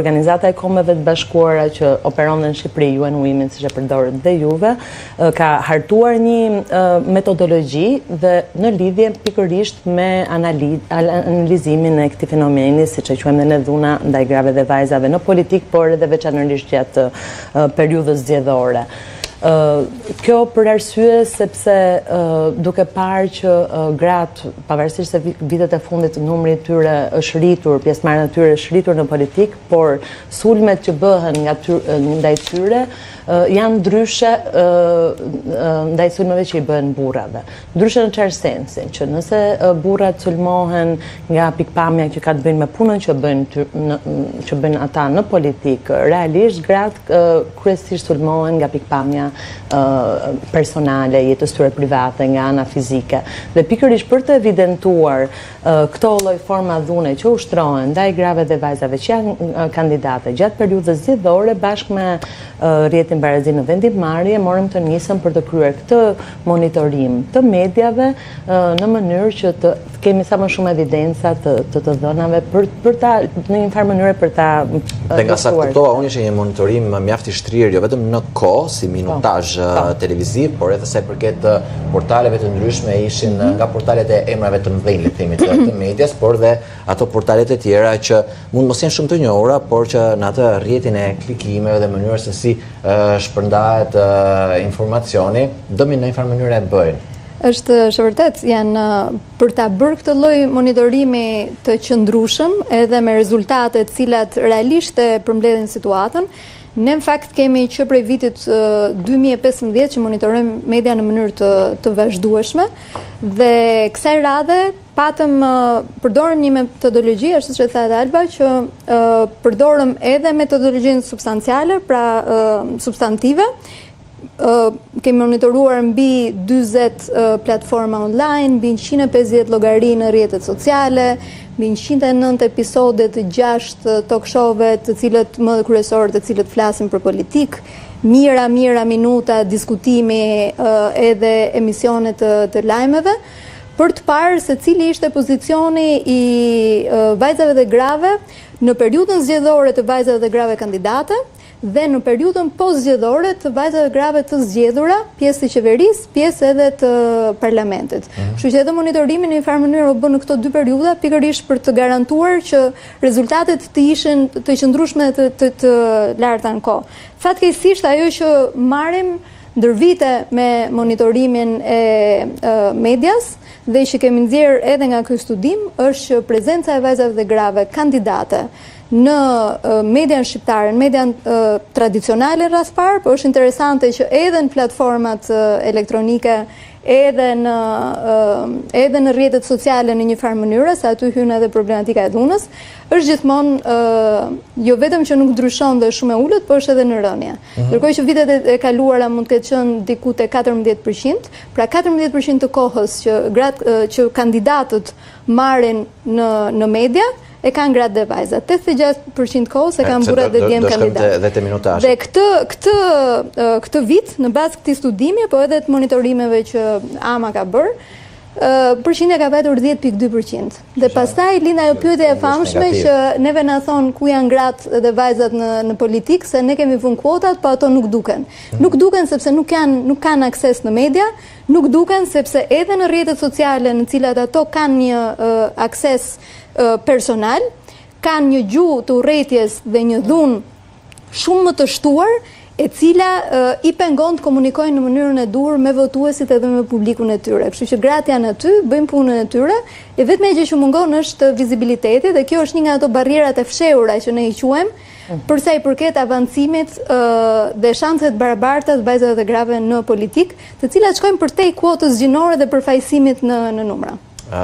Organizata e Kombeve të Bashkuara që operon në Shqipëri, UN Women, siç e përdorët dhe juve, ka hartuar një metodologji dhe në lidhje pikërisht me analizimin e këtij fenomeni, siç e quajmë ne dhuna ndaj grave dhe vajzave në politik, por edhe veçanërisht gjatë periudhës zgjedhore. Kjo për arsye sepse duke parë që gratë, pavarësisht se vitet e fundit numri i tyre është rritur, pjesëmarrja e tyre është rritur në politik, por sulmet që bëhen ndaj tyre janë ndryshe ndaj sulmeve që i bëhen burrave. Ndryshe në çfarë sensi, që nëse burrat sulmohen nga pikpamja që ka të bëjë me punën që bëjnë ata në politik, realisht gratë kryesisht sulmohen nga pikpamja personale, jetës tyre private, nga ana fizike. Dhe pikërisht për të evidentuar këto lloj forma dhune që ushtrohen ndaj grave dhe vajzave që janë kandidate gjatë periudhës zgjedhore, bashkë me rrjetin barazi në vendimmarrje, morëm të nisëm për të kryer këtë monitorim të mediave në mënyrë që të kemi sa më shumë evidenca të dhënave për ta në një farë mënyrë për ta. Dhe nga sa kuptova, unë ishte një monitorim mjaft i shtrirë, jo vetëm në kohë si minutazh televiziv, por edhe sa i përket portaleve të ndryshme, ishin nga portalet e emrave të mëdhenj, le të themi, të medias, por dhe ato portalet e tjera që mund mos jenë shumë të njohura, por që në atë rrjetin e klikimeve dhe mënyrës se si shpërndahet informacioni, domin në një farë mënyrë e bëjnë. Është vërtet, janë për ta bërë këtë lloj monitorimi të qëndrueshëm edhe me rezultate të cilat realisht e përmbledhin situatën. Ne në fakt kemi që prej vitit 2015 që monitorojmë media në mënyrë të vazhdueshme dhe kësaj radhe patëm përdorëm një metodologji, ashtu që tha Alba, që përdorëm edhe metodologjinë substanciale, pra substantive. Kemi monitoruar mbi 40 platforma online, mbi 150 llogari në rrjetet sociale, mbi 109 episode të 6 talk show-ve të cilët më kryesor të cilët flasin për politik, mira minuta diskutimi edhe emisione të lajmeve, për të parë se cili ishte pozicioni i vajzave dhe grave në periudhën zgjedhore të vajzave dhe grave kandidate dhe në periudhën post-zgjedhore të vajzave dhe grave të zgjedhura, pjesë të qeverisë, pjesë edhe të parlamentit. Kështu që edhe monitorimi në një farë mënyrë u bë në këto dy periudha, pikërisht për të garantuar që rezultatet të ishin të qëndrueshme të larta në kohë. Fatkeqësisht ajo që marrim ndër vite me monitorimin e medias dhe që kemi nxjerrë edhe nga ky studim është që prezenca e vajzave dhe grave kandidate në median shqiptare, në median tradicionale rreth parë, por është interesante që edhe në platformat elektronike, edhe në rrjetet sociale në një farë mënyrë, se aty hyn edhe problematika e dhunës, është gjithmonë jo vetëm që nuk ndryshon dhe shumë e ulët, por është edhe në rënje. Ndërkohë që vitet e kaluara mund të ketë qenë diku te 14%, pra 14% të kohës që kandidatët marrin në media e kanë gratë dhe vajzat. 86% kohës e kanë burrat dhe djemë kandidatë. Dhe këtë vit, në bazë këtij studimi, po edhe të monitorimeve që AMA ka bërë, përqindja ka vajtur 10.2%. Dhe pastaj lind ajo pyetje e famshme që neve na thon ku janë gratë dhe vajzat në politikë, se ne kemi vënë kuotat, po ato nuk duken. Nuk duken sepse nuk kanë akses në media, nuk duken sepse edhe në rrjetet sociale në cilat ato kanë një akses personal, kanë një gjuhë të urrëties dhe një dhunë shumë më të shtuar, e cila i pengon të komunikojnë në mënyrën e duhur me votuesit edhe me publikun e tyre. Kështu që gratë janë aty, bëjnë punën e tyre, e vetëm gjë që mungon është vizibiliteti dhe kjo është një nga ato barrierat e fshehura që ne i quajmë për sa i përket avancimit dhe shanset barabarta të vajzave dhe grave në politik, të cilat shkojnë përtej kuotës gjinore dhe përfaqësimit në numra.